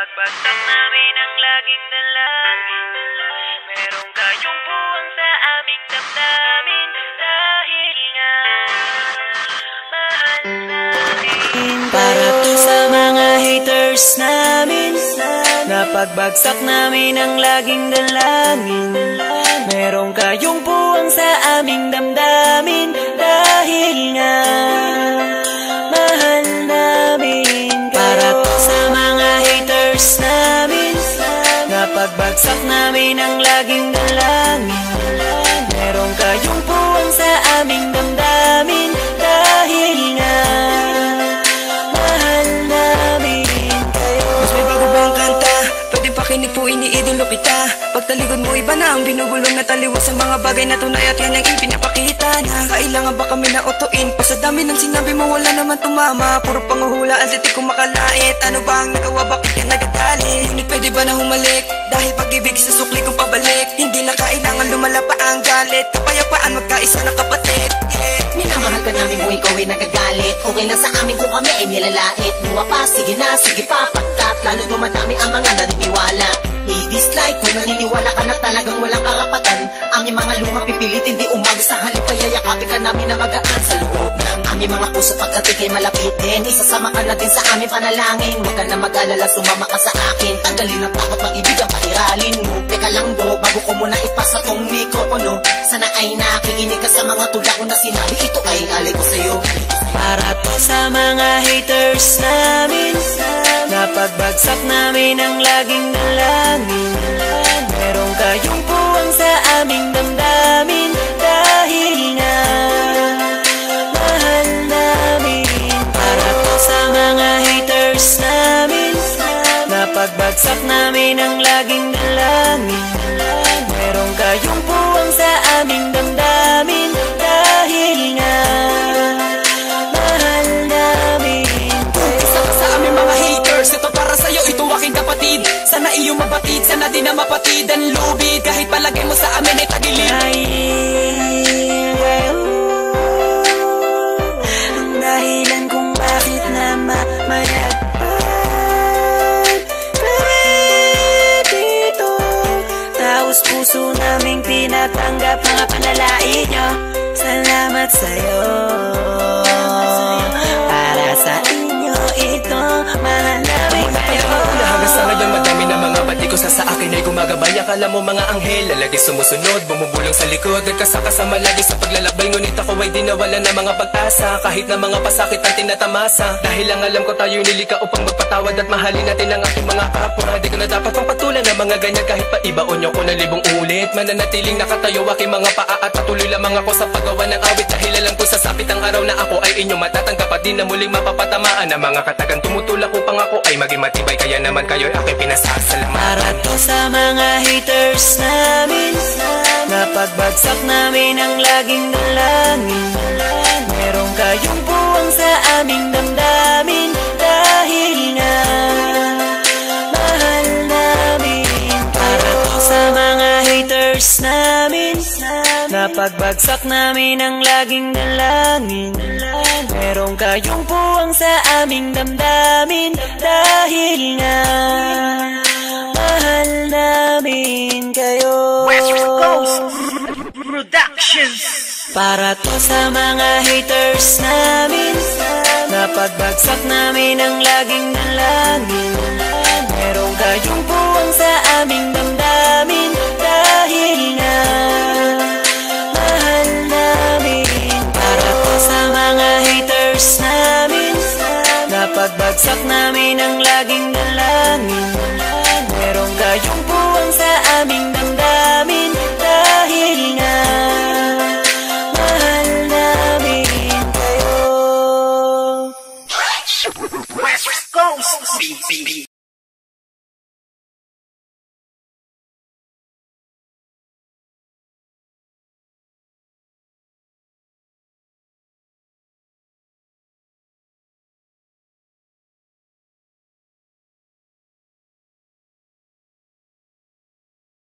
Napagbagsak namin ang laging dalangin. Meron kayong buwang sa aming damdamin. Dahil nga mahal namin. Para to sa mga haters namin, napagbagsak namin ang laging dalangin. Meron kayong buwang sa aming damdamin. Dahil nga mahal namin. Para to sa mga haters namin, napagbagsak namin ang laging dalangin. Meron kayong buwang sa aming damdamin. Dahil nga mahal namin kayo. Mas may bago bang kanta? Pwede pakinig po, iniidolo kita. Pagtalikod mo iba na ang binubulong na taliwas sa mga bagay na tunay at yan ang ipinapakita na kailangan ba kami na utuin? Pa sa dami ng sinabi mo wala naman tumama. Puro panguhula at di ko makalait. Ano ba ang nagawa, bakit ka nagagalit? Ngunit pwede ba na humalik? Dahil pag-ibig sa sukli kong pabalik. Hindi na kailangan lumala pa ang galit. Kapayapaan magkaisa na kapatid. Minamahal ka namin kung ikaw ay nagagalit. Okay lang sa amin kung kami ay nilalait. Buwa pa, sige na, sige pa, pagkat lalo dumadami ang mga naniniwala. I-dislike kung naniniwala ka na talagang walang karapatan. Aming mga lumang pipilitin di umaga sa halip. Payayakapin ka namin na magaan sa loob ng aming mga puso pagkat ikay malapitin. Isasama ka na din sa aming panalangin. Huwag ka na mag-alala, sumama ka sa akin. Tanggalin ang takot, mag-ibig ang pairalin mo. Teka lang do, bago ko muna ipasa tong mikropono. Sana ay nakikinig ka sa mga tula ko na sinabi. Ito ay alay ko sa'yo. Para to sa mga haters namin, napagbagsak namin ang laging dalangin. Meron kayong buwang sa aming damdamin. Dahil nga mahal namin. Para to sa mga haters namin, napagbagsak namin ang laging dalangin. Meron kayong buwang sa aming damdamin. Dahil nga mahal namin kayo. Isa ka sa aming mga haters, ito para sa'yo, ito aking kapatid. Sana iyong mabatid, sana din na mapatid ang lubid. Kahit palagay mo sa amin ay tagilid. Dahil kayo ang dahilan kung bakit na mamayagpag kami dito. Taos puso naming pinatanggap mga panalait nyo. Salamat sa'yo. Para sa inyo ito, mahal namin kayo. Hanggang sa ngayon madami na mga bati ko sa akin ay gumagabay. Akala mo mga anghel, lagi sumusunod, bumubulong sa likod. Nagkasakasama lagi sa paglalakbay, ngunit ako ay di nawala na mga pag-asa. Kahit na mga pasakit ang tinatamasa. Dahil ang alam ko tayo nilika upang magpatawad at mahalin natin ang ating mga kapwa. Di ko na dapat pang patulan ng mga ganyan kahit pa ibaon nyo ko na libong ulit. Mananatiling nakatayo aking mga paa at patuloy lamang ako sa paggawa ng awit. Dahil alam ko sasapit ang araw na ako ay inyo matatanggap at di na muling mapapatamaan ng mga katagang tumutulak upang ako ay maging matibay. Kaya naman kayo ako'y pinasasalamatan. Para to sa mga haters namin, napagbagsak namin ang laging dalangin. Meron kayong buwang sa aming damdamin. Dahil nga mahal namin. Para to sa mga haters namin, napagbagsak namin ang laging dalangin. Meron kayong buwang sa aming damdamin. Dahil nga mahal namin kayo. West Coast Productions. Para to sa mga haters namin, napagbagsak namin ang laging dalangin. Meron kayong buwang sa aming damdamin. Dahil nga mahal namin. Para to sa mga haters namin, napagbagsak namin ang laging dalangin.